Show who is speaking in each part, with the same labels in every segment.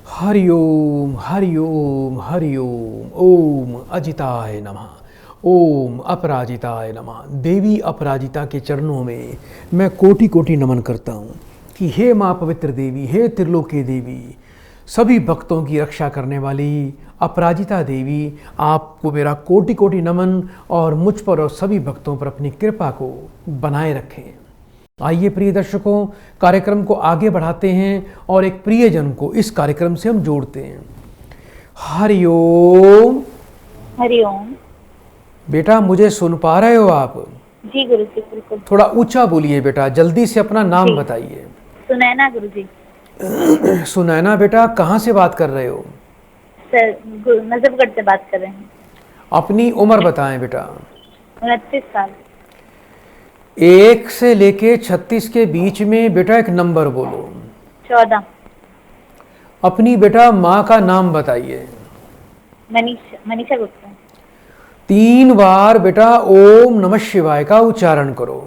Speaker 1: हरि ओम हरि ओम हरि ओम। ओम अजिताय नमः। ओम अपराजिताय नमः। देवी अपराजिता के चरणों में मैं कोटि कोटि नमन करता हूँ कि हे माँ पवित्र देवी, हे त्रिलोकी देवी, सभी भक्तों की रक्षा करने वाली अपराजिता देवी, आपको मेरा कोटि कोटि नमन और मुझ पर और सभी भक्तों पर अपनी कृपा को बनाए रखें। आइए प्रिय दर्शकों, कार्यक्रम को आगे बढ़ाते हैं और एक प्रियजन को इस कार्यक्रम से हम जोड़ते हैं। हरि ओम।
Speaker 2: हरि ओम।
Speaker 1: बेटा मुझे सुन पा रहे हो आप?
Speaker 2: जी गुरु जी, बिल्कुल।
Speaker 1: थोड़ा ऊंचा बोलिए बेटा, जल्दी से अपना नाम बताइए।
Speaker 2: सुनैना गुरु जी।
Speaker 1: सुनैना बेटा, कहाँ से बात कर रहे हो?
Speaker 2: सर नजफगढ़ से बात कर रहे हैं।
Speaker 1: अपनी उम्र बताएं बेटा।
Speaker 2: 29 साल।
Speaker 1: 1 से लेके 36 के बीच में बेटा एक नंबर बोलो।
Speaker 2: 14।
Speaker 1: अपनी बेटा माँ का नाम बताइए।
Speaker 2: मनीषा गुप्ता।
Speaker 1: 3 बार बेटा ओम नमः शिवाय का उच्चारण करो।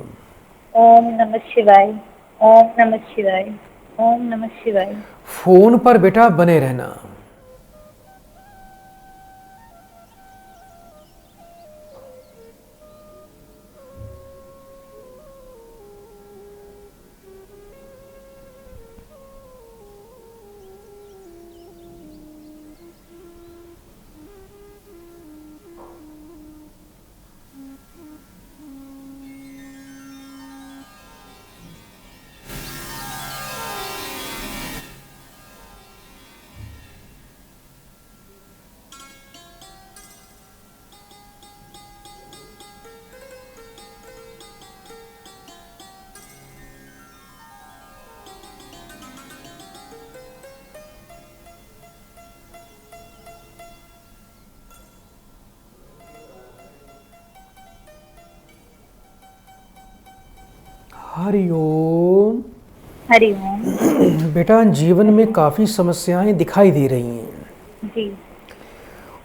Speaker 2: ओम नमः शिवाय, ओम नमः शिवाय, ओम नमः शिवाय।
Speaker 1: फोन पर बेटा बने रहना। हरि ओम।
Speaker 2: हरि ओम।
Speaker 1: बेटा जीवन में काफ़ी समस्याएं दिखाई दे रही हैं
Speaker 2: जी।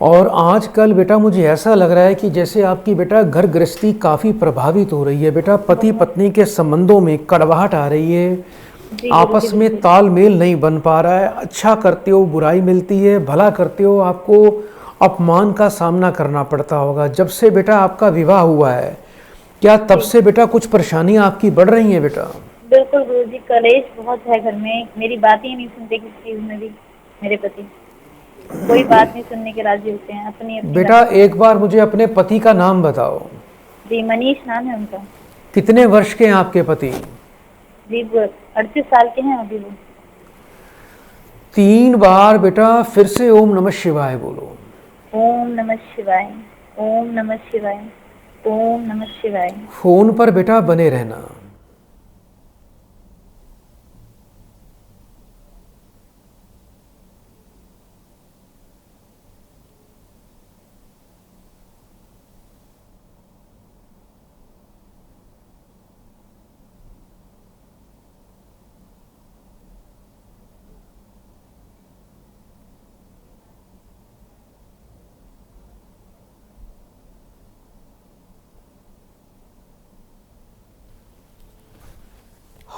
Speaker 1: और आजकल बेटा मुझे ऐसा लग रहा है कि जैसे आपकी बेटा घर गृहस्थी काफ़ी प्रभावित हो रही है। बेटा पति पत्नी के संबंधों में कड़वाहट आ रही है, आपस में तालमेल नहीं बन पा रहा है। अच्छा करते हो बुराई मिलती है, भला करते हो आपको अपमान का सामना करना पड़ता होगा। जब से बेटा आपका विवाह हुआ है, क्या तब से बेटा कुछ परेशानियां आपकी बढ़ रही हैं बेटा?
Speaker 2: बिल्कुल गुरु जी, कलेश बहुत है घर में। मेरी बात ही नहीं सुनते किसी चीज में भी। मेरे पति कोई बात नहीं सुनने के राजी होते हैं अपनी
Speaker 1: बेटा एक बार मुझे अपने पति का नाम बताओ।
Speaker 2: जी मनीष नाम है उनका।
Speaker 1: कितने वर्ष के हैं आपके पति?
Speaker 2: जी 38 साल के हैं अभी वो।
Speaker 1: 3 बार बेटा फिर से ओम नमः शिवाय बोलो।
Speaker 2: ओम नमः शिवाय, ओम नमः शिवाय, ओम नमः शिवाय।
Speaker 1: फोन पर बेटा बने रहना।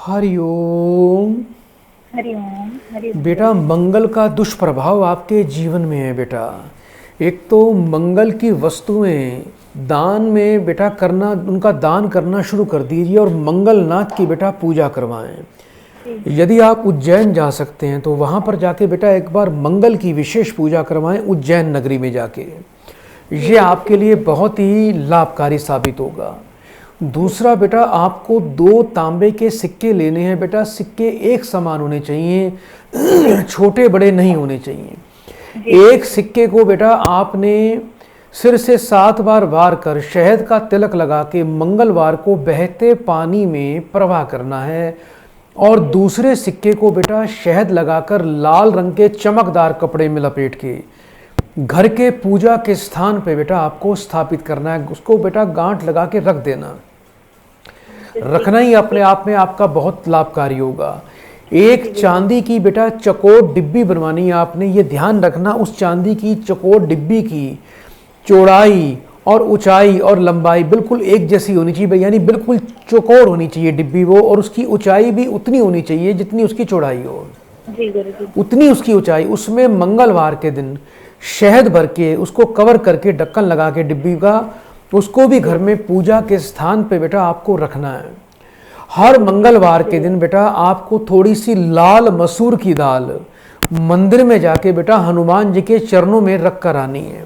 Speaker 1: हरि ओम।
Speaker 2: हरि ओम। हरि ओम।
Speaker 1: बेटा मंगल का दुष्प्रभाव आपके जीवन में है बेटा। एक तो मंगल की वस्तुएं दान में बेटा करना, उनका दान करना शुरू कर दीजिए और मंगलनाथ की बेटा पूजा करवाएं। यदि आप उज्जैन जा सकते हैं तो वहाँ पर जाके बेटा एक बार मंगल की विशेष पूजा करवाएं उज्जैन नगरी में जाके। ये आपके लिए बहुत ही लाभकारी साबित होगा। दूसरा बेटा आपको 2 तांबे के सिक्के लेने हैं बेटा। सिक्के एक समान होने चाहिए, छोटे बड़े नहीं होने चाहिए। एक सिक्के को बेटा आपने सिर से 7 बार वार कर शहद का तिलक लगा के मंगलवार को बहते पानी में प्रवाह करना है और दूसरे सिक्के को बेटा शहद लगाकर लाल रंग के चमकदार कपड़े में लपेट के घर के पूजा के स्थान पे बेटा आपको स्थापित करना है। उसको बेटा गांठ लगा के रख देना। रखना ही अपने आप में आपका बहुत लाभकारी होगा। एक चांदी की बेटा चकोर डिब्बी बनवानी है आपने। ये ध्यान रखना उस चांदी की चकोर डिब्बी की चौड़ाई और ऊंचाई और लंबाई बिल्कुल एक जैसी होनी चाहिए, यानी बिल्कुल चौकोर होनी चाहिए डिब्बी वो, और उसकी ऊंचाई भी उतनी होनी चाहिए जितनी उसकी चौड़ाई हो।
Speaker 2: जी गुरुजी।
Speaker 1: उतनी उसकी ऊंचाई, उसमें मंगलवार के दिन शहद भर के उसको कवर करके ढक्कन लगा के डिब्बी का, उसको भी घर में पूजा के स्थान पे बेटा आपको रखना है। हर मंगलवार के दिन बेटा आपको थोड़ी सी लाल मसूर की दाल मंदिर में जाके बेटा हनुमान जी के चरणों में रख कर आनी है।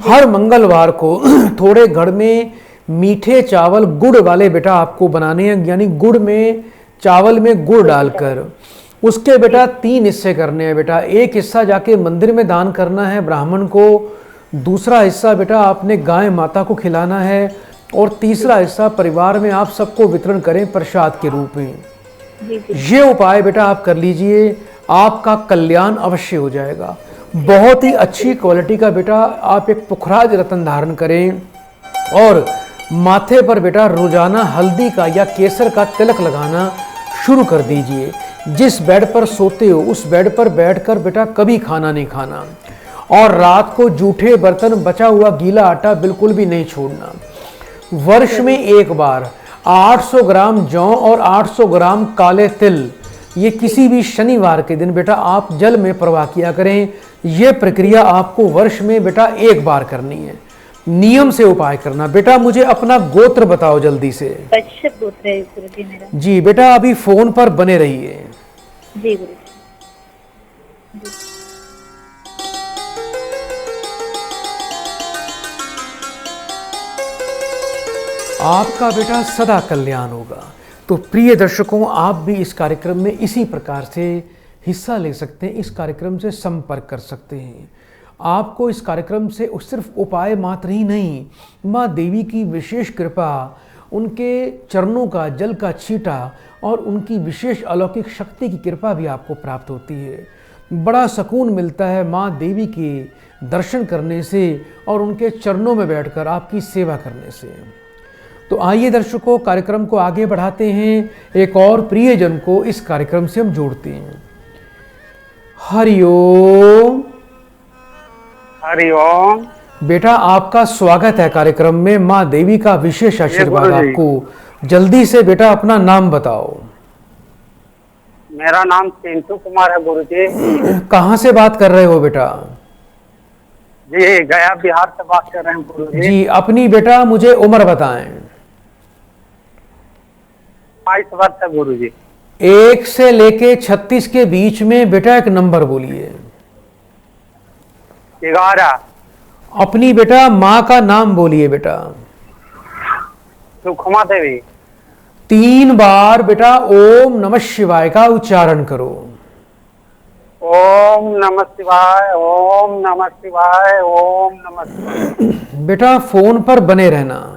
Speaker 1: हर मंगलवार को थोड़े घर में मीठे चावल गुड़ वाले बेटा आपको बनाने हैं, यानी गुड़ में, चावल में गुड़ डालकर उसके बेटा 3 हिस्से करने हैं बेटा। एक हिस्सा जाके मंदिर में दान करना है ब्राह्मण को, दूसरा हिस्सा बेटा आपने गाय माता को खिलाना है, और तीसरा हिस्सा परिवार में आप सबको वितरण करें प्रसाद के रूप में। ये उपाय बेटा आप कर लीजिए, आपका कल्याण अवश्य हो जाएगा। बहुत ही अच्छी क्वालिटी का बेटा आप एक पुखराज रत्न धारण करें, और माथे पर बेटा रोजाना हल्दी का या केसर का तिलक लगाना शुरू कर दीजिए। जिस बेड पर सोते हो उस बेड पर बैठकर बेटा कभी खाना नहीं खाना, और रात को जूठे बर्तन, बचा हुआ गीला आटा बिल्कुल भी नहीं छोड़ना। वर्ष में एक बार 800 ग्राम जौ और 800 ग्राम काले तिल, ये किसी भी शनिवार के दिन बेटा आप जल में प्रवाह किया करें। ये प्रक्रिया आपको वर्ष में बेटा एक बार करनी है। नियम से उपाय करना। बेटा मुझे अपना गोत्र बताओ जल्दी से।
Speaker 2: कश्यप गोत्र है गुरुजी मेरा।
Speaker 1: जी बेटा अभी फोन पर बने रहिए।
Speaker 2: जी गुरुजी।
Speaker 1: आपका बेटा सदा कल्याण होगा। तो प्रिय दर्शकों, आप भी इस कार्यक्रम में इसी प्रकार से हिस्सा ले सकते हैं, इस कार्यक्रम से संपर्क कर सकते हैं। आपको इस कार्यक्रम से सिर्फ उपाय मात्र ही नहीं, माँ देवी की विशेष कृपा, उनके चरणों का जल का छींटा और उनकी विशेष अलौकिक शक्ति की कृपा भी आपको प्राप्त होती है। बड़ा सुकून मिलता है माँ देवी के दर्शन करने से और उनके चरणों में बैठकर आपकी सेवा करने से। तो आइए दर्शकों, कार्यक्रम को आगे बढ़ाते हैं, एक और प्रियजन को इस कार्यक्रम से हम जोड़ते हैं। हरिओम।
Speaker 3: हरिओम।
Speaker 1: बेटा आपका स्वागत है कार्यक्रम में। माँ देवी का विशेष आशीर्वाद आपको। जल्दी से बेटा अपना नाम बताओ।
Speaker 3: मेरा नाम चिंटू कुमार है गुरुजी।
Speaker 1: कहाँ से बात कर रहे हो बेटा?
Speaker 3: जी गया बिहार से बात कर रहे हैं गुरुजी।
Speaker 1: जी अपनी बेटा मुझे उम्र बताएं।
Speaker 3: 22 वर्ष है गुरुजी।
Speaker 1: 1 से लेके 36 के बीच में बेटा एक नंबर बोलिए।
Speaker 3: 11।
Speaker 1: अपनी बेटा माँ का नाम बोलिए बेटा।
Speaker 3: सुखमा देवी।
Speaker 1: 3 बार बेटा ओम नमः शिवाय का उच्चारण करो।
Speaker 3: ओम नमः शिवाय, ओम नमः शिवाय, ओम नमः शिवाय।
Speaker 1: बेटा फोन पर बने रहना।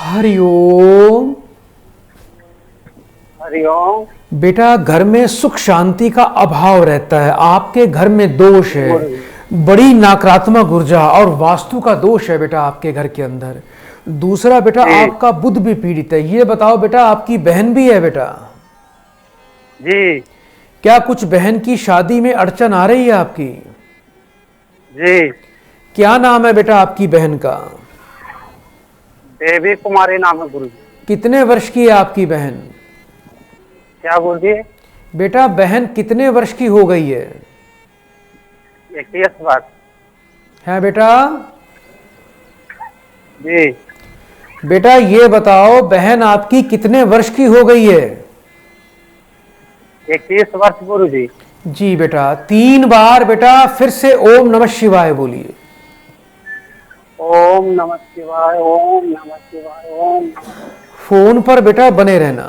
Speaker 1: हरिओम।
Speaker 3: हरिओम।
Speaker 1: बेटा घर में सुख शांति का अभाव रहता है, आपके घर में दोष है, बड़ी नकारात्मक ऊर्जा और वास्तु का दोष है बेटा आपके घर के अंदर। दूसरा बेटा आपका बुध भी पीड़ित है। ये बताओ बेटा आपकी बहन भी है बेटा?
Speaker 3: जी।
Speaker 1: क्या कुछ बहन की शादी में अड़चन आ रही है आपकी?
Speaker 3: जी।
Speaker 1: क्या नाम है बेटा आपकी बहन का?
Speaker 3: देवी कुमारी नाम है गुरुजी।
Speaker 1: कितने वर्ष की है आपकी बहन?
Speaker 3: क्या गुरुजी?
Speaker 1: बेटा बहन कितने वर्ष की हो गई है?
Speaker 3: 21 वर्ष
Speaker 1: है बेटा?
Speaker 3: जी।
Speaker 1: बेटा ये बताओ बहन आपकी कितने वर्ष की हो गई है?
Speaker 3: 21 वर्ष गुरुजी।
Speaker 1: जी बेटा 3 बार बेटा फिर से ओम नमः शिवाय बोलिए।
Speaker 3: ओम नमः शिवाय, ओम नमः शिवाय, ओम।
Speaker 1: फोन पर बेटा बने रहना।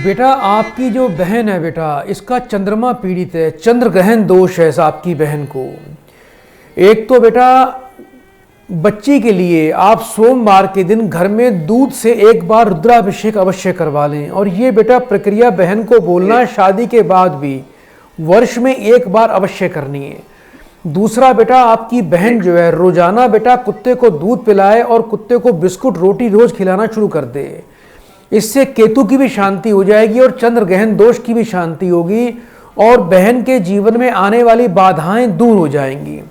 Speaker 1: बेटा आपकी जो बहन है बेटा, इसका चंद्रमा पीड़ित है, चंद्र ग्रहण दोष है आपकी बहन को। एक तो बेटा बच्ची के लिए आप सोमवार के दिन घर में दूध से एक बार रुद्राभिषेक अवश्य करवा लें, और ये बेटा प्रक्रिया बहन को बोलना है शादी के बाद भी वर्ष में एक बार अवश्य करनी है। दूसरा बेटा आपकी बहन जो है रोजाना बेटा कुत्ते को दूध पिलाए और कुत्ते को बिस्कुट रोटी रोज खिलाना शुरू कर दे। इससे केतु की भी शांति हो जाएगी और चंद्र गहन दोष की भी शांति होगी, और बहन के जीवन में आने वाली बाधाएं दूर हो जाएंगी।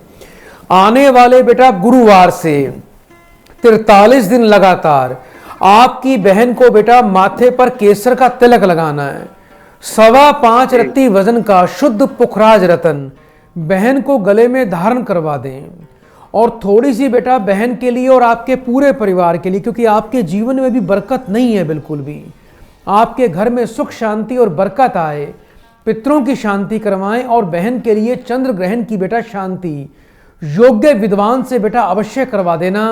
Speaker 1: आने वाले बेटा गुरुवार से 43 दिन लगातार आपकी बहन को बेटा माथे पर केसर का तिलक लगाना है। 5.25 रत्ती वजन का शुद्ध पुखराज रतन बहन को गले में धारण करवा दें, और थोड़ी सी बेटा बहन के लिए और आपके पूरे परिवार के लिए, क्योंकि आपके जीवन में भी बरकत नहीं है बिल्कुल भी, आपके घर में सुख शांति और बरकत आए, पितरों की शांति करवाएं, और बहन के लिए चंद्र ग्रहण की बेटा शांति योग्य विद्वान से बेटा अवश्य करवा देना।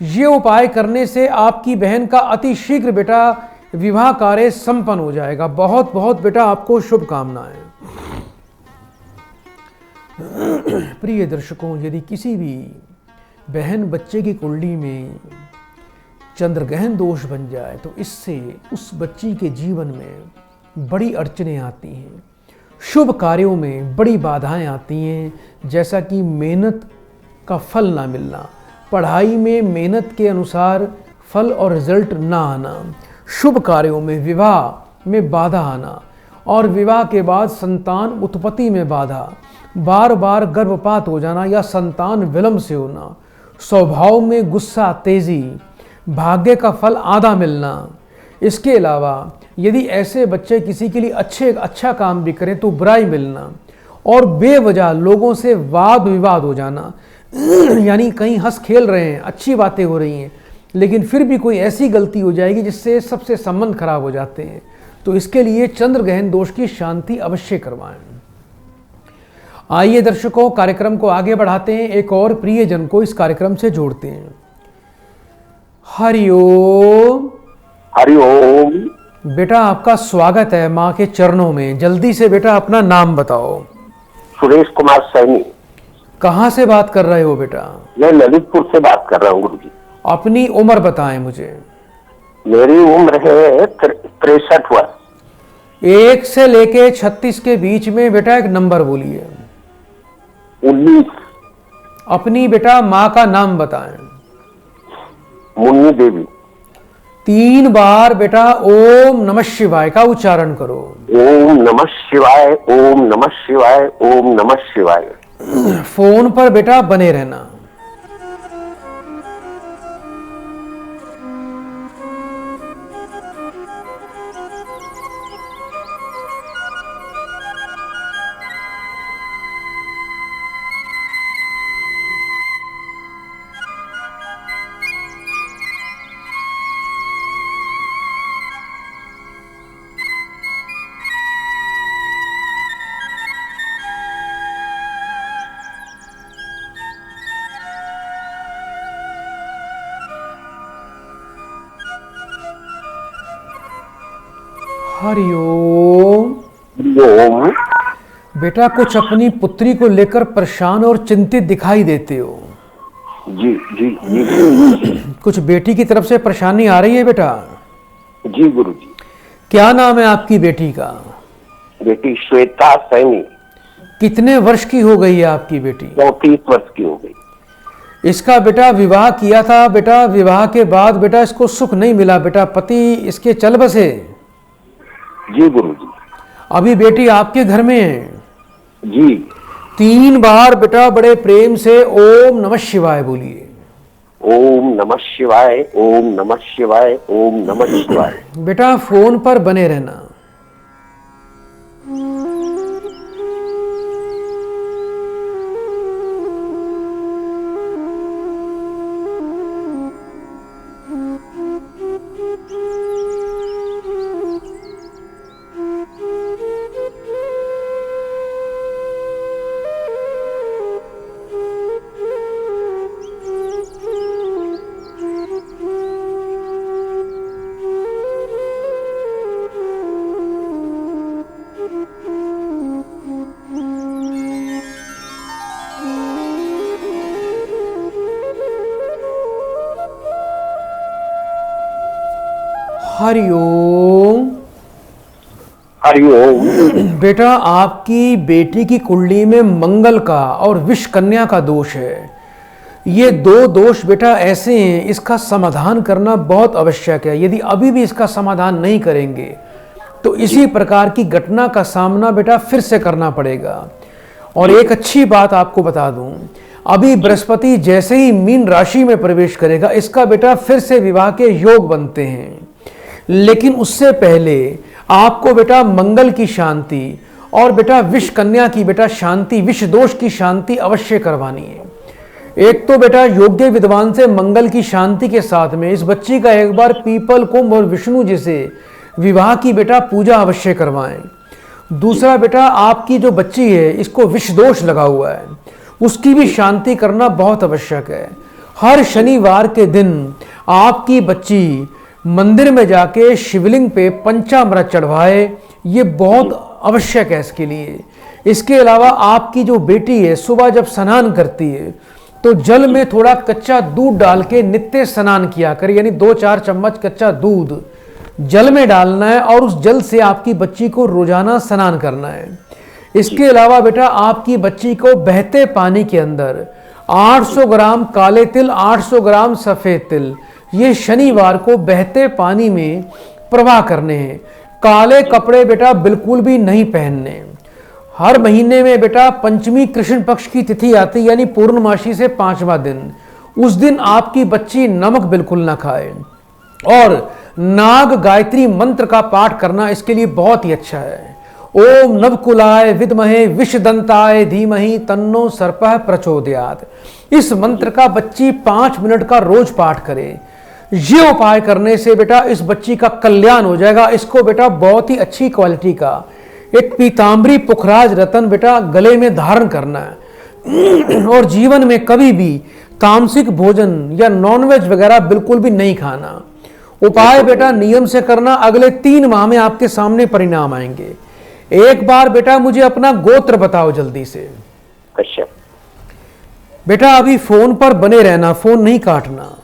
Speaker 1: ये उपाय करने से आपकी बहन का अति शीघ्र बेटा विवाह कार्य संपन्न हो जाएगा। बहुत बहुत बेटा आपको शुभकामनाएं। प्रिय दर्शकों, यदि किसी भी बहन बच्चे की कुंडली में चंद्र गहन दोष बन जाए तो इससे उस बच्ची के जीवन में बड़ी अड़चनें आती हैं, शुभ कार्यों में बड़ी बाधाएं आती हैं, जैसा कि मेहनत का फल ना मिलना, पढ़ाई में मेहनत के अनुसार फल और रिजल्ट ना आना, शुभ कार्यों में विवाह में बाधा आना, और विवाह के बाद संतान उत्पत्ति में बाधा, बार बार गर्भपात हो जाना या संतान विलंब से होना, स्वभाव में गुस्सा तेजी, भाग्य का फल आधा मिलना। इसके अलावा यदि ऐसे बच्चे किसी के लिए अच्छा काम भी करें तो बुराई मिलना, और बेवजह लोगों से वाद विवाद हो जाना। यानी कहीं हंस खेल रहे हैं, अच्छी बातें हो रही हैं, लेकिन फिर भी कोई ऐसी गलती हो जाएगी जिससे सबसे संबंध खराब हो जाते हैं। तो इसके लिए चंद्र गहन दोष की शांति अवश्य करवाएं। आइए दर्शकों, कार्यक्रम को आगे बढ़ाते हैं, एक और प्रियजन को इस कार्यक्रम से जोड़ते हैं। हरिओम।
Speaker 3: हरिओम।
Speaker 1: बेटा आपका स्वागत है माँ के चरणों में। जल्दी से बेटा अपना नाम बताओ।
Speaker 3: सुरेश कुमार सैनी।
Speaker 1: कहाँ से बात कर रहे हो बेटा?
Speaker 3: मैं ललितपुर से बात कर रहा हूँ गुरुजी।
Speaker 1: अपनी उम्र बताएं मुझे।
Speaker 3: मेरी उम्र है 63 वर्ष।
Speaker 1: 1 से लेके 36 के बीच में बेटा एक नंबर बोलिए।
Speaker 3: 19।
Speaker 1: अपनी बेटा माँ का नाम बताएं।
Speaker 3: मुन्नी देवी।
Speaker 1: 3 बार बेटा ओम नमः शिवाय का उच्चारण करो।
Speaker 3: ओम नमः शिवाय, ओम नमः शिवाय, ओम नमः शिवाय।
Speaker 1: फोन पर बेटा बने रहना। हरिओम।
Speaker 3: ओम।
Speaker 1: बेटा कुछ अपनी पुत्री को लेकर परेशान और चिंतित दिखाई देते हो।
Speaker 3: जी जी जी।
Speaker 1: कुछ बेटी की तरफ से परेशानी आ रही है बेटा?
Speaker 3: जी गुरुजी।
Speaker 1: क्या नाम है आपकी बेटी का?
Speaker 3: बेटी श्वेता सैनी।
Speaker 1: कितने वर्ष की हो गई है आपकी बेटी?
Speaker 3: 34 वर्ष की हो गई।
Speaker 1: इसका बेटा विवाह किया था बेटा, विवाह के बाद बेटा इसको सुख नहीं मिला बेटा, पति इसके चल बसे।
Speaker 3: जी गुरुजी।
Speaker 1: अभी बेटी आपके घर में है।
Speaker 3: जी।
Speaker 1: 3 बार बेटा बड़े प्रेम से ओम नमः शिवाय बोलिए।
Speaker 3: ओम नमः शिवाय, ओम नमः शिवाय, ओम नमः शिवाय।
Speaker 1: बेटा फोन पर बने रहना। हरिओम।
Speaker 3: हरिओम।
Speaker 1: बेटा आपकी बेटी की कुंडली में मंगल का और विष कन्या का दोष है। ये दो दोष बेटा ऐसे हैं, इसका समाधान करना बहुत आवश्यक है। यदि अभी भी इसका समाधान नहीं करेंगे तो इसी प्रकार की घटना का सामना बेटा फिर से करना पड़ेगा। और एक अच्छी बात आपको बता दूं, अभी बृहस्पति जैसे ही मीन राशि में प्रवेश करेगा, इसका बेटा फिर से विवाह के योग बनते हैं। लेकिन उससे पहले आपको बेटा मंगल की शांति और बेटा विष कन्या की बेटा शांति, विष दोष की शांति अवश्य करवानी है। एक तो बेटा योग्य विद्वान से मंगल की शांति के साथ में इस बच्ची का एक बार पीपल, कुंभ और विष्णु जी से विवाह की बेटा पूजा अवश्य करवाएं। दूसरा बेटा आपकी जो बच्ची है, इसको विष दोष लगा हुआ है, उसकी भी शांति करना बहुत आवश्यक है। हर शनिवार के दिन आपकी बच्ची मंदिर में जाके शिवलिंग पे पंचामृत चढ़वाए, ये बहुत आवश्यक है इसके लिए। इसके अलावा आपकी जो बेटी है, सुबह जब स्नान करती है तो जल में थोड़ा कच्चा दूध डाल के नित्य स्नान किया करे, यानी 2-4 चम्मच कच्चा दूध जल में डालना है और उस जल से आपकी बच्ची को रोजाना स्नान करना है। इसके अलावा बेटा आपकी बच्ची को बहते पानी के अंदर 800 ग्राम काले तिल, 800 ग्राम सफेद तिल, ये शनिवार को बहते पानी में प्रवाह करने हैं। काले कपड़े बेटा बिल्कुल भी नहीं पहनने। हर महीने में बेटा पंचमी कृष्ण पक्ष की तिथि आती, यानी पूर्णमासी से 5वां दिन, उस दिन आपकी बच्ची नमक बिल्कुल ना खाए। और नाग गायत्री मंत्र का पाठ करना इसके लिए बहुत ही अच्छा है। ओम नवकुलाय विद्महे विषदंताय धीमहि तन्नो सर्पः प्रचोदयात्। इस मंत्र का बच्ची 5 मिनट का रोज पाठ करे। ये उपाय करने से बेटा इस बच्ची का कल्याण हो जाएगा। इसको बेटा बहुत ही अच्छी क्वालिटी का एक पीताम्बरी पुखराज रतन बेटा गले में धारण करना है। और जीवन में कभी भी तामसिक भोजन या नॉनवेज वगैरह बिल्कुल भी नहीं खाना। उपाय बेटा नियम से करना, अगले 3 माह में आपके सामने परिणाम आएंगे। एक बार बेटा मुझे अपना गोत्र बताओ जल्दी से।
Speaker 3: कश्यप।
Speaker 1: बेटा अभी फोन पर बने रहना, फोन नहीं काटना।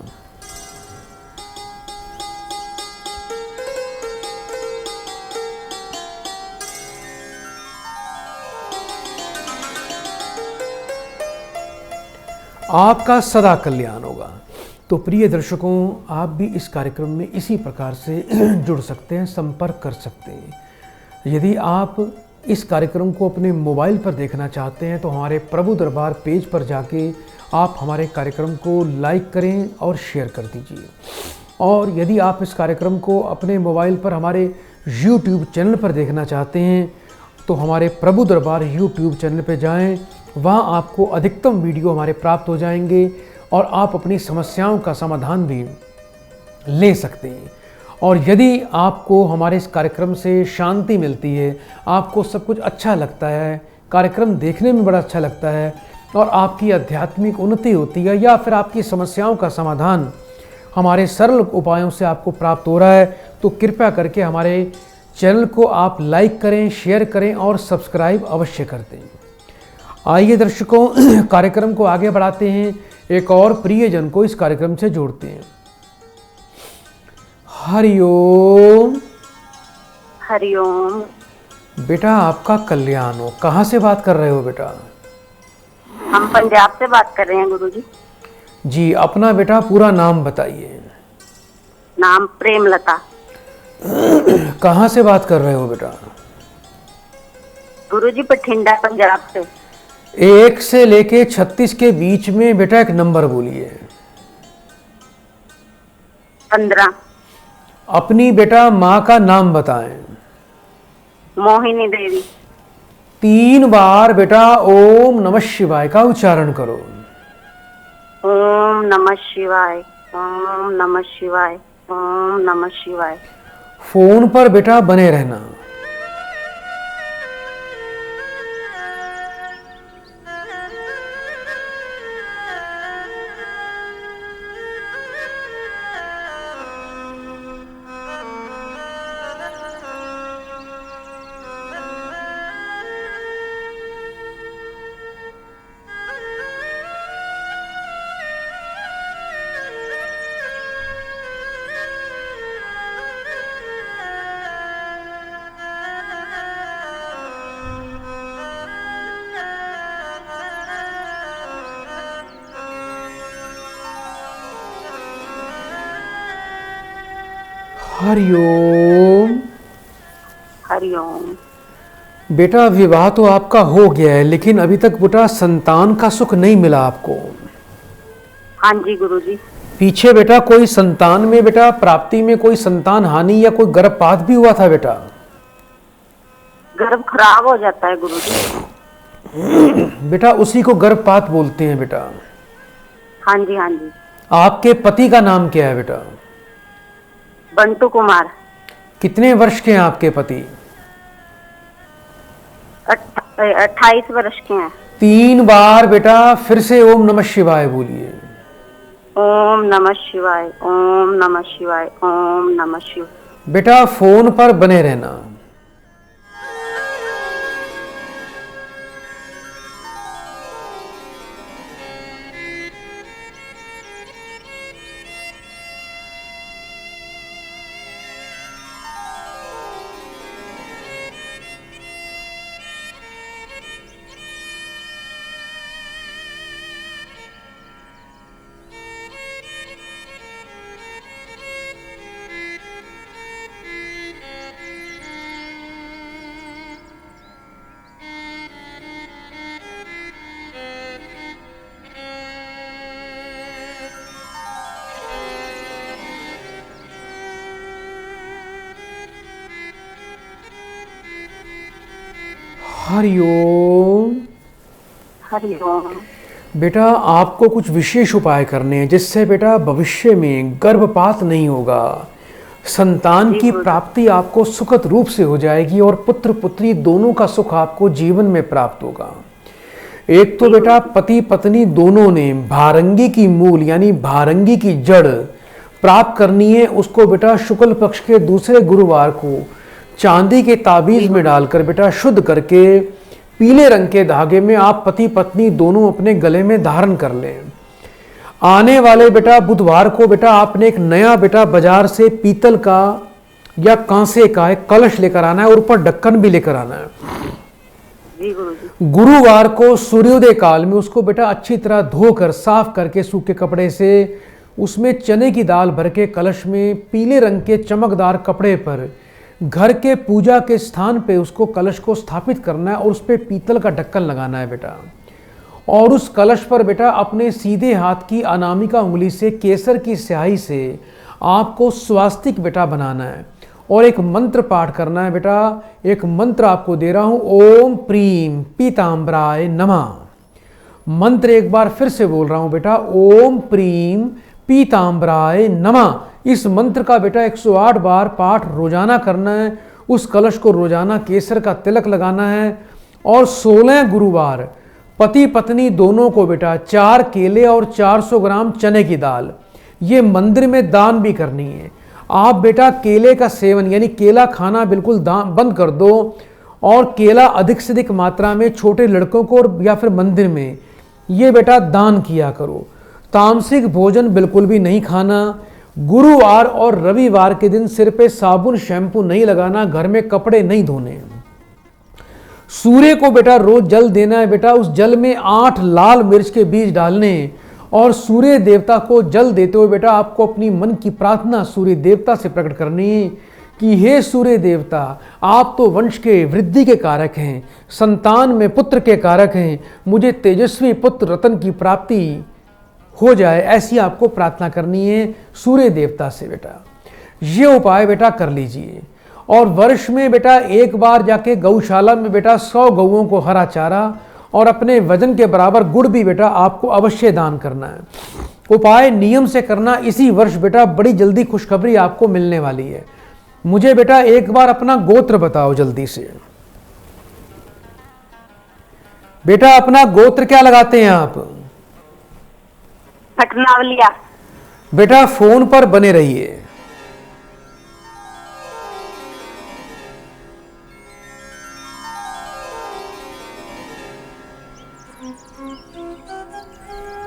Speaker 1: आपका सदा कल्याण होगा। तो प्रिय दर्शकों, आप भी इस कार्यक्रम में इसी प्रकार से जुड़ सकते हैं, संपर्क कर सकते हैं। यदि आप इस कार्यक्रम को अपने मोबाइल पर देखना चाहते हैं तो हमारे प्रभु दरबार पेज पर जाके आप हमारे कार्यक्रम को लाइक करें और शेयर कर दीजिए। और यदि आप इस कार्यक्रम को अपने मोबाइल पर हमारे YouTube चैनल पर देखना चाहते हैं तो हमारे प्रभु दरबार YouTube चैनल पर जाएं, वहाँ आपको अधिकतम वीडियो हमारे प्राप्त हो जाएंगे और आप अपनी समस्याओं का समाधान भी ले सकते हैं। और यदि आपको हमारे इस कार्यक्रम से शांति मिलती है, आपको सब कुछ अच्छा लगता है, कार्यक्रम देखने में बड़ा अच्छा लगता है और आपकी आध्यात्मिक उन्नति होती है, या फिर आपकी समस्याओं का समाधान हमारे सरल उपायों से आपको प्राप्त हो रहा है, तो कृपया करके हमारे चैनल को आप लाइक करें, शेयर करें और सब्सक्राइब अवश्य कर दें। आइए दर्शकों, कार्यक्रम को आगे बढ़ाते हैं, एक और प्रियजन को इस कार्यक्रम से जोड़ते हैं। हरिओम।
Speaker 4: हरिओम।
Speaker 1: बेटा आपका कल्याण हो। कहाँ से बात कर रहे हो बेटा?
Speaker 4: हम पंजाब से बात कर रहे हैं गुरुजी।
Speaker 1: जी, अपना बेटा पूरा नाम बताइए।
Speaker 4: नाम प्रेमलता।
Speaker 1: कहाँ से बात कर रहे हो बेटा?
Speaker 4: गुरुजी बठिंडा पंजाब से।
Speaker 1: 1 से लेके 36 के बीच में बेटा एक नंबर बोलिए।
Speaker 4: 15।
Speaker 1: अपनी बेटा माँ का नाम बताएं।
Speaker 4: मोहिनी देवी।
Speaker 1: 3 बार बेटा ओम नमः शिवाय का उच्चारण करो।
Speaker 4: ओम नमः शिवाय, ओम नमः शिवाय, ओम नमः शिवाय।
Speaker 1: फोन पर बेटा बने रहना। हरिओम।
Speaker 4: हरिओम।
Speaker 1: बेटा विवाह तो आपका हो गया है, लेकिन अभी तक बेटा संतान का सुख नहीं मिला आपको।
Speaker 4: हाँ जी गुरुजी।
Speaker 1: पीछे बेटा कोई संतान में बेटा प्राप्ति में कोई संतान हानि या कोई गर्भपात भी हुआ था बेटा?
Speaker 4: गर्भ खराब हो जाता है गुरुजी।
Speaker 1: बेटा उसी को गर्भपात बोलते हैं बेटा।
Speaker 4: हाँ जी हाँ जी।
Speaker 1: आपके पति का नाम क्या है बेटा?
Speaker 4: बंटू कुमार।
Speaker 1: कितने वर्ष के हैं आपके पति?
Speaker 4: 28 वर्ष के हैं।
Speaker 1: 3 बार बेटा फिर से ओम नमः शिवाय बोलिए।
Speaker 4: ओम नमः शिवाय, ओम नमः शिवाय, ओम नमः शिवाय।
Speaker 1: बेटा फोन पर बने रहना। हरिओम।
Speaker 4: हरिओम।
Speaker 1: बेटा आपको कुछ विशेष उपाय करने हैं जिससे बेटा भविष्य में गर्भपात नहीं होगा, संतान की प्राप्ति आपको सुखद रूप से हो जाएगी और पुत्र पुत्री दोनों का सुख आपको जीवन में प्राप्त होगा। एक तो बेटा पति पत्नी दोनों ने भारंगी की मूल यानी भारंगी की जड़ प्राप्त करनी है। उसको बेटा शुक्ल पक्ष के दूसरे गुरुवार को चांदी के ताबीज में डालकर बेटा शुद्ध करके पीले रंग के धागे में आप पति पत्नी दोनों अपने गले में धारण कर लें। आने वाले बेटा बुधवार को बेटा आपने एक नया बेटा बाजार से पीतल का या कांसे का एक कलश लेकर आना है और ऊपर ढक्कन भी लेकर आना है। गुरुवार को सूर्योदय काल में उसको बेटा अच्छी तरह धोकर साफ करके सूखे कपड़े से उसमें चने की दाल भर के कलश में पीले रंग के चमकदार कपड़े पर घर के पूजा के स्थान पे उसको कलश को स्थापित करना है और उस पर पीतल का ढक्कन लगाना है बेटा। और उस कलश पर बेटा अपने सीधे हाथ की अनामिका उंगली से केसर की स्याही से आपको स्वास्तिक बेटा बनाना है और एक मंत्र पाठ करना है बेटा। एक मंत्र आपको दे रहा हूं, ओम प्रीम पीताम्बराय नमः। मंत्र एक बार फिर से बोल रहा हूं बेटा, ओम प्रीम पीताम्बराय नमः। इस मंत्र का बेटा 108 बार पाठ रोजाना करना है। उस कलश को रोजाना केसर का तिलक लगाना है और 16 गुरुवार पति पत्नी दोनों को बेटा 4 केले और 400 ग्राम चने की दाल ये मंदिर में दान भी करनी है। आप बेटा केले का सेवन यानी केला खाना बिल्कुल बंद कर दो और केला अधिक से अधिक मात्रा में छोटे लड़कों को और या फिर मंदिर में ये बेटा दान किया करो। तामसिक भोजन बिल्कुल भी नहीं खाना। गुरुवार और रविवार के दिन सिर पे साबुन शैम्पू नहीं लगाना, घर में कपड़े नहीं धोने। सूर्य को बेटा रोज जल देना है बेटा। उस जल में 8 लाल मिर्च के बीज डालने और सूर्य देवता को जल देते हुए बेटा आपको अपनी मन की प्रार्थना सूर्य देवता से प्रकट करनी है कि हे सूर्य देवता, आप तो वंश के वृद्धि के कारक हैं, संतान में पुत्र के कारक हैं, मुझे तेजस्वी पुत्र रत्न की प्राप्ति हो जाए, ऐसी आपको प्रार्थना करनी है सूर्य देवता से बेटा। ये उपाय बेटा कर लीजिए। और वर्ष में बेटा एक बार जाके गौशाला में बेटा 100 गौओं को हरा चारा और अपने वजन के बराबर गुड़ भी बेटा आपको अवश्य दान करना है। उपाय नियम से करना। इसी वर्ष बेटा बड़ी जल्दी खुशखबरी आपको मिलने वाली है। मुझे बेटा एक बार अपना गोत्र बताओ जल्दी से। बेटा अपना गोत्र क्या लगाते हैं आप?
Speaker 4: पटनावलिया।
Speaker 1: बेटा फोन पर बने रहिए।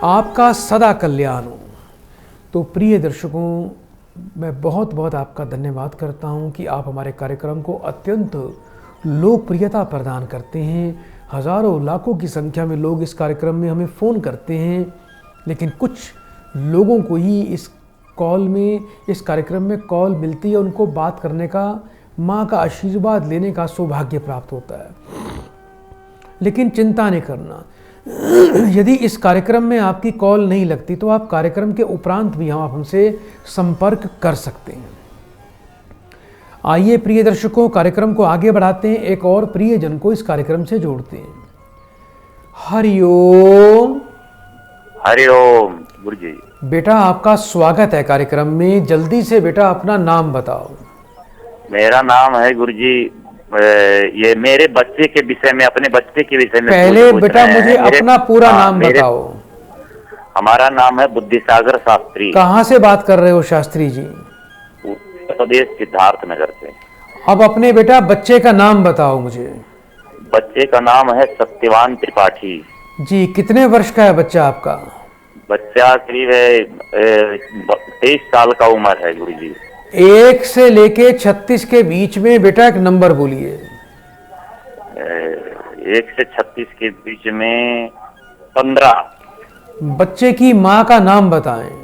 Speaker 1: आपका सदा कल्याण हो। तो प्रिय दर्शकों, मैं बहुत बहुत आपका धन्यवाद करता हूं कि आप हमारे कार्यक्रम को अत्यंत लोकप्रियता प्रदान करते हैं। हजारों लाखों की संख्या में लोग इस कार्यक्रम में हमें फ़ोन करते हैं, लेकिन कुछ लोगों को ही इस कॉल में, इस कार्यक्रम में कॉल मिलती है, उनको बात करने का, माँ का आशीर्वाद लेने का सौभाग्य प्राप्त होता है। लेकिन चिंता नहीं करना, यदि इस कार्यक्रम में आपकी कॉल नहीं लगती तो आप कार्यक्रम के उपरांत भी आप हमसे संपर्क कर सकते हैं। आइए प्रिय दर्शकों, कार्यक्रम को आगे बढ़ाते हैं, एक और प्रियजन को इस कार्यक्रम से जोड़ते हैं। हरिओम।
Speaker 5: हरिओम गुरु जी।
Speaker 1: बेटा आपका स्वागत है कार्यक्रम में। जल्दी से बेटा अपना नाम बताओ।
Speaker 5: मेरा नाम है गुरु जी, ये मेरे बच्चे के विषय में, अपने बच्चे के विषय में
Speaker 1: पहले बेटा मुझे अपना पूरा नाम बताओ।
Speaker 5: हमारा नाम है बुद्धिसागर शास्त्री।
Speaker 1: कहाँ से बात कर रहे हो शास्त्री जी?
Speaker 5: उत्तर प्रदेश सिद्धार्थ नगर से।
Speaker 1: अब अपने बेटा बच्चे का नाम बताओ मुझे।
Speaker 5: बच्चे का नाम है सत्यवान त्रिपाठी
Speaker 1: जी। कितने वर्ष का है बच्चा आपका?
Speaker 5: बच्चा करीब 23 साल का उम्र है गुरु जी।
Speaker 1: 1 से लेके 36 के बीच में बेटा एक नंबर बोलिए।
Speaker 5: 1 से 36 के बीच में 15।
Speaker 1: बच्चे की माँ का नाम बताएं।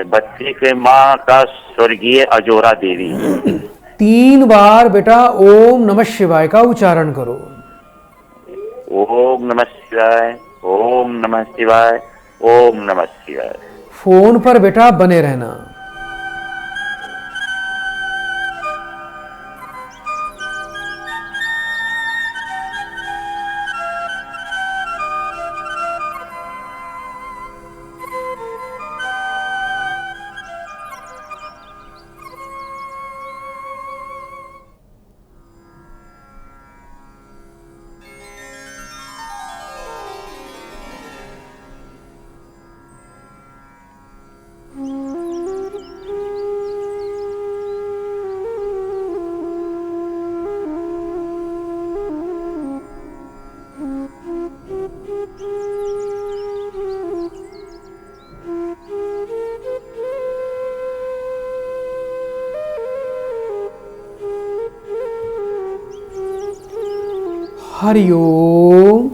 Speaker 5: बच्चे के माँ का स्वर्गीय अजोरा देवी।
Speaker 1: 3 बार बेटा ओम नमः शिवाय का उच्चारण करो।
Speaker 5: ओम नमः शिवाय, ओम नमः शिवाय, ओम नमः शिवाय।
Speaker 1: फोन पर बेटा बने रहना। हरिओम।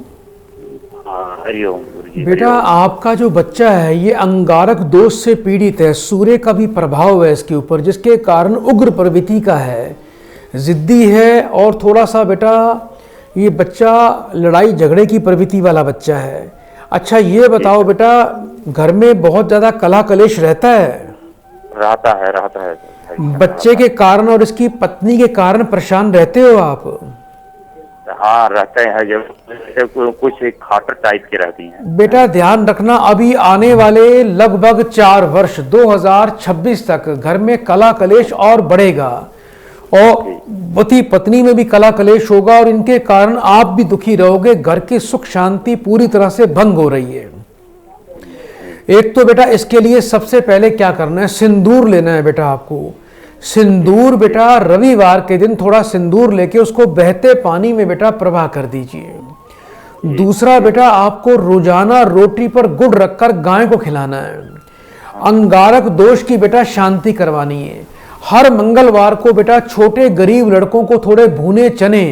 Speaker 5: हरिओम गुरु जी।
Speaker 1: बेटा आपका जो बच्चा है ये अंगारक दोष से पीड़ित है। सूर्य का भी प्रभाव है इसके ऊपर, जिसके कारण उग्र प्रवृत्ति का है, जिद्दी है, और थोड़ा सा बेटा ये बच्चा लड़ाई झगड़े की प्रवृत्ति वाला बच्चा है। अच्छा ये बताओ बेटा, घर में बहुत ज़्यादा कलह कलेश रहता है? रहता
Speaker 5: है।
Speaker 1: बच्चे के कारण और इसकी पत्नी के कारण परेशान रहते हो आप?
Speaker 5: हाँ रहते हैं, जब कुछ खाटर टाइप के रहती हैं।
Speaker 1: बेटा ध्यान रखना, अभी आने वाले लगभग 4 वर्ष 2026 तक घर में कलह कलेश और बढ़ेगा, और पति पत्नी में भी कलह कलेश होगा, और इनके कारण आप भी दुखी रहोगे। घर की सुख शांति पूरी तरह से भंग हो रही है। एक तो बेटा इसके लिए सबसे पहले क्या करना है, सिंदूर लेना है बेटा आपको। सिंदूर बेटा रविवार के दिन थोड़ा सिंदूर लेके उसको बहते पानी में बेटा प्रवाह कर दीजिए। दूसरा बेटा आपको रोजाना रोटी पर गुड़ रखकर गाय को खिलाना है। अंगारक दोष की बेटा शांति करवानी है। हर मंगलवार को बेटा छोटे गरीब लड़कों को थोड़े भुने चने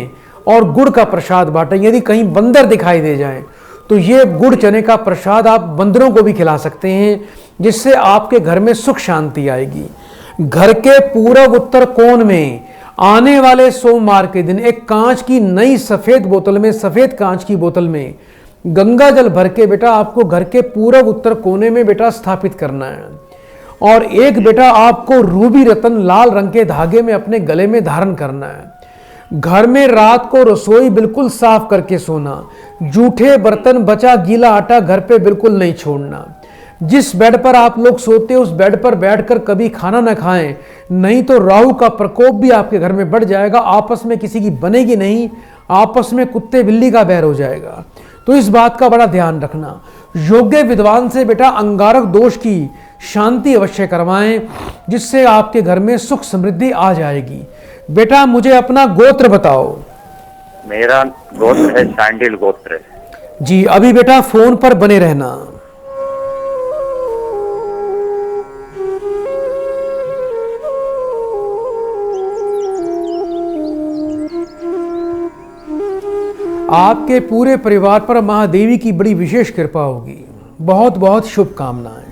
Speaker 1: और गुड़ का प्रसाद बांटें। यदि कहीं बंदर दिखाई दे जाए तो ये गुड़ चने का प्रसाद आप बंदरों को भी खिला सकते हैं, जिससे आपके घर में सुख शांति आएगी। घर के पूर्व उत्तर कोण में आने वाले सोमवार के दिन एक कांच की नई सफेद बोतल में, सफेद कांच की बोतल में गंगा जल भर के बेटा आपको घर के पूर्व उत्तर कोने में बेटा स्थापित करना है। और एक बेटा आपको रूबी रतन लाल रंग के धागे में अपने गले में धारण करना है। घर में रात को रसोई बिल्कुल साफ करके सोना। जूठे बर्तन, बचा गीला आटा घर पे बिल्कुल नहीं छोड़ना। जिस बेड पर आप लोग सोते हो उस बेड पर बैठकर कभी खाना न खाएं, नहीं तो राहु का प्रकोप भी आपके घर में बढ़ जाएगा। आपस में किसी की बनेगी नहीं, आपस में कुत्ते बिल्ली का बैर हो जाएगा। तो इस बात का बड़ा ध्यान रखना। योग्य विद्वान से बेटा अंगारक दोष की शांति अवश्य करवाएं, जिससे आपके घर में सुख समृद्धि आ जाएगी। बेटा मुझे अपना गोत्र बताओ।
Speaker 5: मेरा गोत्र है शांडिल गोत्र।
Speaker 1: जी अभी बेटा फोन पर बने रहना। आपके पूरे परिवार पर महादेवी की बड़ी विशेष कृपा होगी। बहुत बहुत शुभकामनाएं।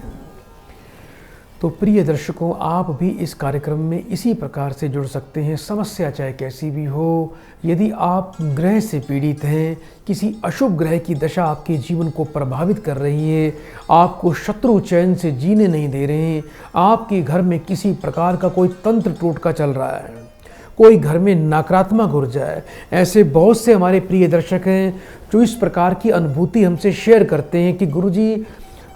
Speaker 1: तो प्रिय दर्शकों, आप भी इस कार्यक्रम में इसी प्रकार से जुड़ सकते हैं। समस्या चाहे कैसी भी हो, यदि आप ग्रह से पीड़ित हैं, किसी अशुभ ग्रह की दशा आपके जीवन को प्रभावित कर रही है, आपको शत्रु चैन से जीने नहीं दे रहे हैं, आपके घर में किसी प्रकार का कोई तंत्र टोटका चल रहा है, कोई घर में नकारात्मक ऊर्जा है, ऐसे बहुत से हमारे प्रिय दर्शक हैं जो इस प्रकार की अनुभूति हमसे शेयर करते हैं कि गुरुजी,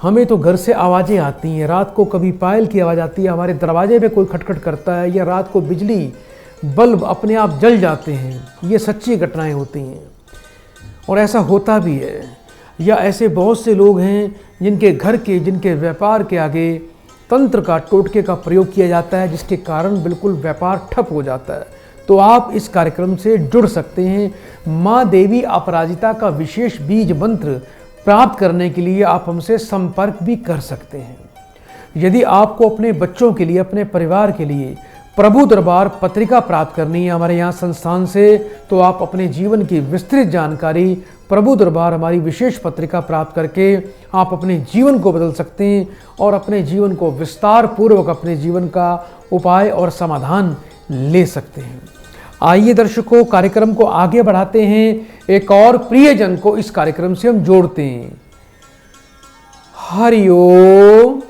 Speaker 1: हमें तो घर से आवाज़ें आती हैं, रात को कभी पायल की आवाज़ आती है, हमारे दरवाजे पे कोई खटखट करता है, या रात को बिजली बल्ब अपने आप जल जाते हैं। ये सच्ची घटनाएं होती हैं और ऐसा होता भी है। या ऐसे बहुत से लोग हैं जिनके घर के, जिनके व्यापार के आगे तंत्र का, टोटके का प्रयोग किया जाता है, जिसके कारण बिल्कुल व्यापार ठप हो जाता है। तो आप इस कार्यक्रम से जुड़ सकते हैं। माँ देवी अपराजिता का विशेष बीज मंत्र प्राप्त करने के लिए आप हमसे संपर्क भी कर सकते हैं। यदि आपको अपने बच्चों के लिए, अपने परिवार के लिए प्रभु दरबार पत्रिका प्राप्त करनी है हमारे यहाँ संस्थान से, तो आप अपने जीवन की विस्तृत जानकारी प्रभु दरबार हमारी विशेष पत्रिका प्राप्त करके आप अपने जीवन को बदल सकते हैं और अपने जीवन को विस्तार पूर्वक अपने जीवन का उपाय और समाधान ले सकते हैं। आइए दर्शकों, कार्यक्रम को आगे बढ़ाते हैं। एक और प्रियजन को इस कार्यक्रम से हम जोड़ते हैं। हरिओम।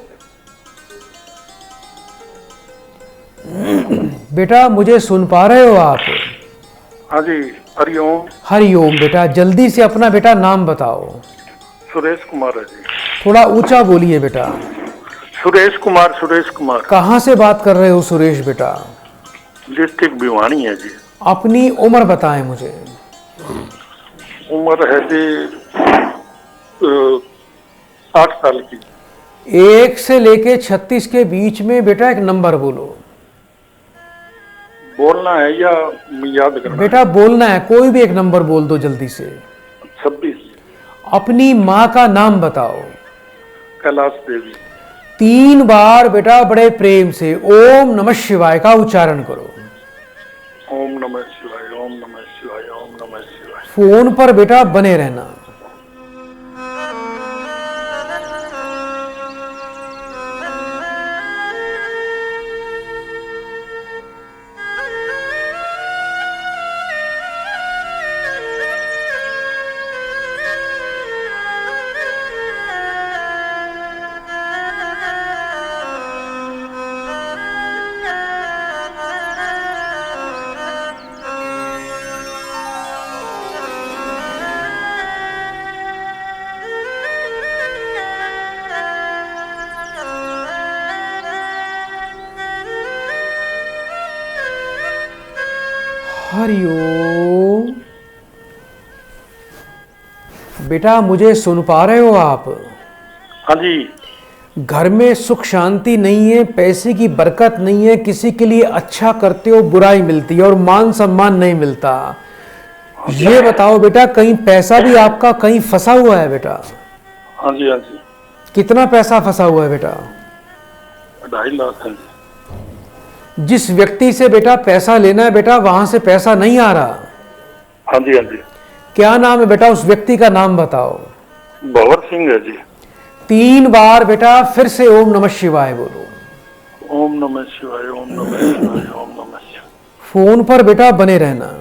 Speaker 1: बेटा, मुझे सुन पा रहे हो आप?
Speaker 6: हाँ जी, हरिओम।
Speaker 1: हरिओम। बेटा, जल्दी से अपना बेटा नाम बताओ।
Speaker 6: सुरेश कुमार है जी।
Speaker 1: थोड़ा ऊंचा बोलिए बेटा।
Speaker 6: सुरेश कुमार। सुरेश कुमार।
Speaker 1: कहाँ से बात कर रहे हो सुरेश बेटा?
Speaker 6: डिस्ट्रिक्ट भिवानी है जी।
Speaker 1: अपनी उम्र बताएं मुझे।
Speaker 6: उम्र है जी 60 साल की।
Speaker 1: 1 से लेके 36 के बीच में बेटा एक नंबर बोलो।
Speaker 6: बोलना है या याद करना?
Speaker 1: बेटा बोलना है, कोई भी एक नंबर बोल दो जल्दी से।
Speaker 6: 26।
Speaker 1: अपनी माँ का नाम बताओ।
Speaker 6: कैलाश देवी।
Speaker 1: 3 बार बेटा बड़े प्रेम से ओम नमः शिवाय का उच्चारण करो।
Speaker 6: ओम नमः शिवाय, ओम नमः शिवाय, ओम नमः शिवाय।
Speaker 1: फोन पर बेटा बने रहना। हरिओम। बेटा, मुझे सुन पा रहे हो आप?
Speaker 6: हाँ जी।
Speaker 1: घर में सुख शांति नहीं है, पैसे की बरकत नहीं है, किसी के लिए अच्छा करते हो बुराई मिलती है और मान सम्मान नहीं मिलता। ये बताओ बेटा, कहीं पैसा भी आपका कहीं फंसा हुआ है बेटा?
Speaker 6: हाँ जी, हाँ जी।
Speaker 1: कितना पैसा फंसा हुआ है बेटा?
Speaker 6: 2.5 लाख है जी।
Speaker 1: जिस व्यक्ति से बेटा पैसा लेना है बेटा, वहां से पैसा नहीं आ रहा।
Speaker 6: हाँ जी, हाँ जी।
Speaker 1: क्या नाम है बेटा उस व्यक्ति का? नाम बताओ।
Speaker 6: भंवर सिंह है जी।
Speaker 1: 3 बार बेटा फिर से ओम नमः शिवाय बोलो।
Speaker 6: ओम नमः शिवाय, ओम नमः शिवाय, ओम नमः शिवाय।
Speaker 1: फोन पर बेटा बने रहना।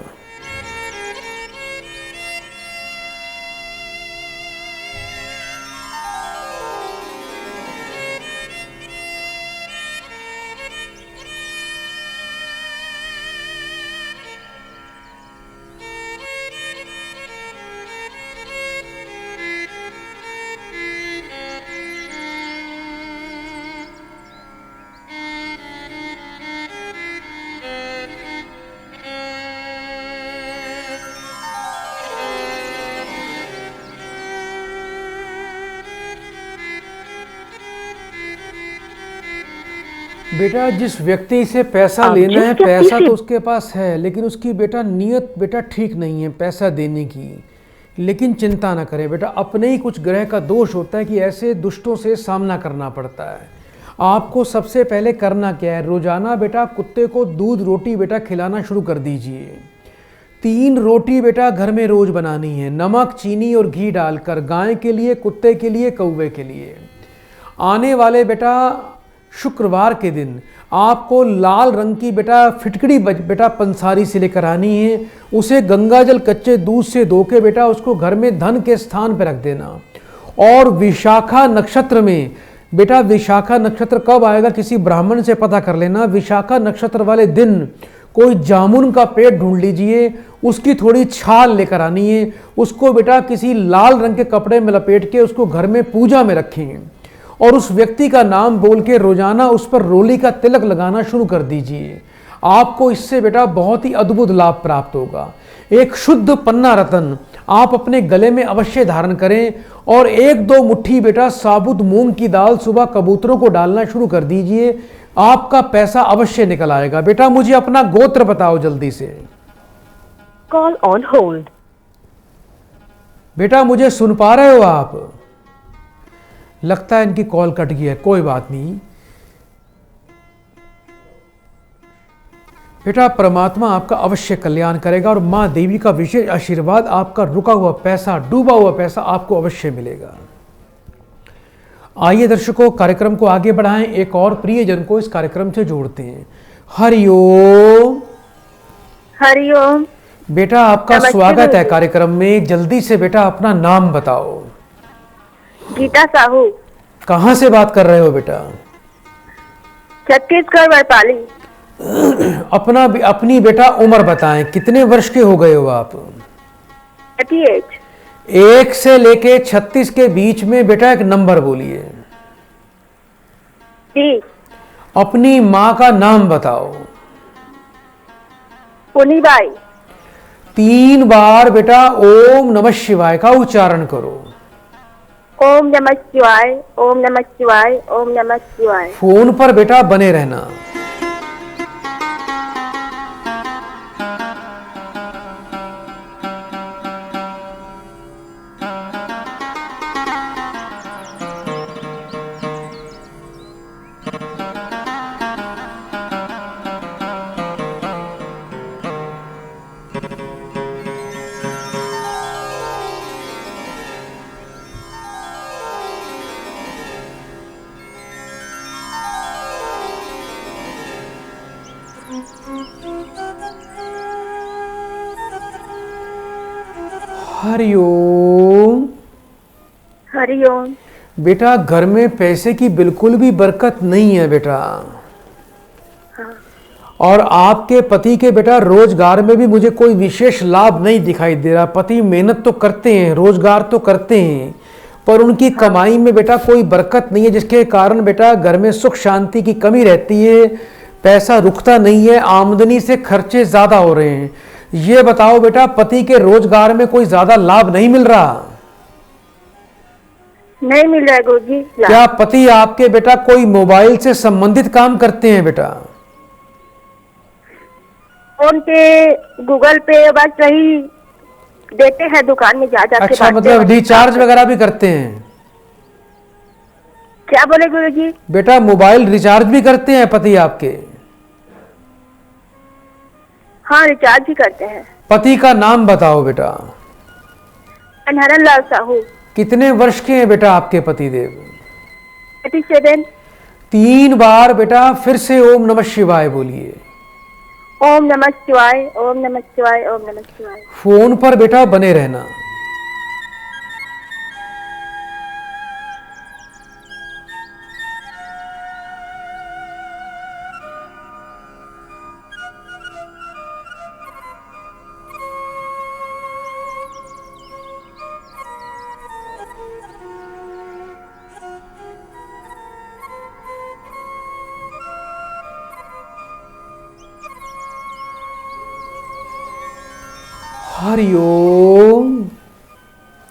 Speaker 1: बेटा, जिस व्यक्ति से पैसा लेना है, पैसा तो उसके पास है, लेकिन उसकी बेटा नीयत बेटा ठीक नहीं है पैसा देने की। लेकिन चिंता ना करें बेटा, अपने ही कुछ ग्रह का दोष होता है कि ऐसे दुष्टों से सामना करना पड़ता है। आपको सबसे पहले करना क्या है, रोजाना बेटा कुत्ते को दूध रोटी बेटा खिलाना शुरू कर दीजिए। 3 रोटी बेटा घर में रोज बनानी है, नमक चीनी और घी डालकर, गाय के लिए, कुत्ते के लिए, कौवे के लिए। आने वाले बेटा शुक्रवार के दिन आपको लाल रंग की बेटा फिटकड़ी बेटा पंसारी से लेकर आनी है। उसे गंगाजल कच्चे दूध से धो के बेटा उसको घर में धन के स्थान पर रख देना। और विशाखा नक्षत्र में बेटा, विशाखा नक्षत्र कब आएगा किसी ब्राह्मण से पता कर लेना। विशाखा नक्षत्र वाले दिन कोई जामुन का पेड़ ढूंढ लीजिए, उसकी थोड़ी छाल लेकर आनी है, उसको बेटा किसी लाल रंग के कपड़े में लपेट के उसको घर में पूजा में रखेंगे और उस व्यक्ति का नाम बोल के रोजाना उस पर रोली का तिलक लगाना शुरू कर दीजिए। आपको इससे बेटा बहुत ही अद्भुत लाभ प्राप्त होगा। एक शुद्ध पन्ना रत्न आप अपने गले में अवश्य धारण करें और 1-2 मुट्ठी बेटा साबुत मूंग की दाल सुबह कबूतरों को डालना शुरू कर दीजिए। आपका पैसा अवश्य निकल आएगा। बेटा मुझे अपना गोत्र बताओ जल्दी से।
Speaker 7: Call on hold.
Speaker 1: बेटा मुझे सुन पा रहे हो आप? लगता है इनकी कॉल कट गई है, कोई बात नहीं। बेटा परमात्मा आपका अवश्य कल्याण करेगा और मां देवी का विशेष आशीर्वाद, आपका रुका हुआ पैसा, डूबा हुआ पैसा आपको अवश्य मिलेगा। आइए दर्शकों, कार्यक्रम को आगे बढ़ाएं, एक और प्रियजन को इस कार्यक्रम से जोड़ते हैं। हरिओम।
Speaker 4: हरिओम।
Speaker 1: बेटा आपका स्वागत है कार्यक्रम में। जल्दी से बेटा अपना नाम बताओ।
Speaker 4: गीता साहू।
Speaker 1: कहाँ से बात कर रहे हो बेटा?
Speaker 4: छत्तीसगढ़ बरपाली।
Speaker 1: अपनी बेटा उम्र बताएं, कितने वर्ष के हो गए हो आप?
Speaker 4: 38।
Speaker 1: 1 से लेके 36 के बीच में बेटा एक नंबर बोलिए।
Speaker 4: जी।
Speaker 1: अपनी माँ का नाम बताओ।
Speaker 4: पुनीबाई।
Speaker 1: 3 बार बेटा ओम नमः शिवाय का उच्चारण करो।
Speaker 4: ओम नमः शिवाय, ओम नमः शिवाय, ओम नमः शिवाय।
Speaker 1: फोन पर बेटा बने रहना। हरिओम।
Speaker 4: हरिओम।
Speaker 1: बेटा घर में पैसे की बिल्कुल भी बरकत नहीं है बेटा।
Speaker 4: हाँ।
Speaker 1: और आपके पति के बेटा रोजगार में भी मुझे कोई विशेष लाभ नहीं दिखाई दे रहा। पति मेहनत तो करते हैं, रोजगार तो करते हैं, पर उनकी कमाई में बेटा कोई बरकत नहीं है, जिसके कारण बेटा घर में सुख शांति की कमी रहती है, पैसा रुकता नहीं है, आमदनी से खर्चे ज्यादा हो रहे हैं। ये बताओ बेटा, पति के रोजगार में कोई ज्यादा लाभ नहीं मिल रहा?
Speaker 4: नहीं मिल रहा है गुरुजी।
Speaker 1: क्या पति आपके बेटा कोई मोबाइल से संबंधित काम करते हैं बेटा?
Speaker 4: फोन पे, गूगल पे, बस वही देते हैं दुकान में जा जाके।
Speaker 1: अच्छा, मतलब रिचार्ज वगैरह भी करते हैं?
Speaker 4: क्या बोले गुरुजी?
Speaker 1: बेटा मोबाइल रिचार्ज भी करते हैं पति आपके?
Speaker 4: हाँ, रिचार्ज भी करते हैं।
Speaker 1: पति का नाम बताओ बेटा।
Speaker 4: अनहरन लाल साहू।
Speaker 1: कितने वर्ष के हैं बेटा आपके पति देव?
Speaker 4: 37।
Speaker 1: 3 बार बेटा फिर से ओम नमः शिवाय बोलिए।
Speaker 4: ओम नमः शिवाय, ओम नमः शिवाय, ओम नमः शिवाय।
Speaker 1: फोन पर बेटा बने रहना। हरिओम।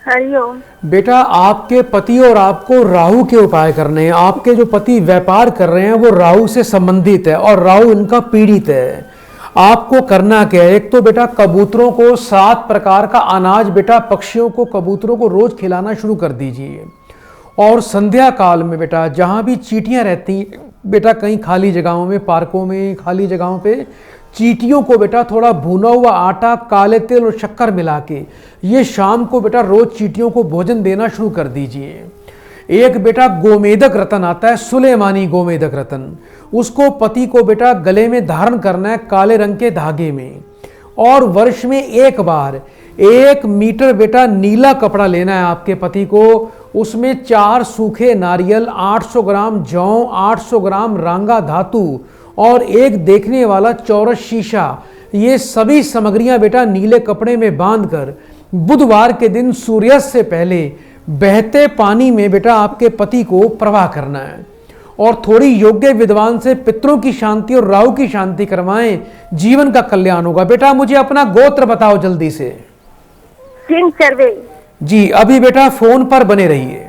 Speaker 4: हरिओम।
Speaker 1: बेटा आपके पति और आपको राहु के उपाय करने हैं। आपके जो पति व्यापार कर रहे हैं वो राहु से संबंधित है और राहु इनका पीड़ित है। आपको करना क्या है? एक तो बेटा कबूतरों को 7 प्रकार का अनाज बेटा पक्षियों को, कबूतरों को रोज खिलाना शुरू कर दीजिए। और संध्या काल में बेटा जहाँ भी चींटियाँ रहती बेटा, कहीं खाली जगहों में, पार्कों में, खाली जगहों पे चींटियों को बेटा थोड़ा भुना हुआ आटा, काले तेल और शक्कर मिला के ये शाम को बेटा रोज चींटियों को भोजन देना शुरू कर दीजिए। एक बेटा गोमेदक रतन आता है, सुलेमानी गोमेदक रतन, उसको पति को बेटा गले में धारण करना है काले रंग के धागे में, और वर्ष में एक बार 1 मीटर बेटा नीला कपड़ा लेना है आपके पति को, उसमें 4 सूखे नारियल, 800 ग्राम जौ, 800 ग्राम रांगा धातु और एक देखने वाला चौरस शीशा, ये सभी सामग्रियां बेटा नीले कपड़े में बांधकर बुधवार के दिन सूर्यास्त से पहले बहते पानी में बेटा आपके पति को प्रवाह करना है, और थोड़ी योग्य विद्वान से पितरों की शांति और राहु की शांति करवाएं, जीवन का कल्याण होगा। बेटा मुझे अपना गोत्र बताओ जल्दी से।
Speaker 7: सिंह चरवे।
Speaker 1: जी, अभी बेटा फोन पर बने रहिए।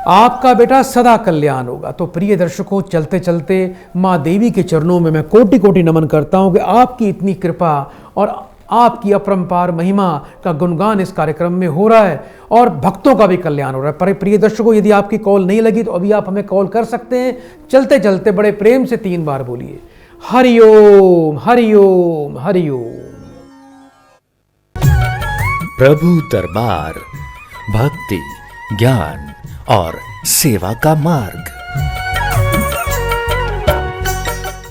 Speaker 1: आपका बेटा सदा कल्याण होगा। तो प्रिय दर्शकों, चलते चलते माँ देवी के चरणों में मैं कोटि कोटि नमन करता हूं कि आपकी इतनी कृपा और आपकी अपरंपार महिमा का गुणगान इस कार्यक्रम में हो रहा है और भक्तों का भी कल्याण हो रहा है। पर प्रिय दर्शकों, यदि आपकी कॉल नहीं लगी तो अभी आप हमें कॉल कर सकते हैं। चलते चलते बड़े प्रेम से 3 बार बोलिए, हरिओम हरिओम हरिओम।
Speaker 8: प्रभु दरबार, भक्ति, ज्ञान और सेवा का मार्ग।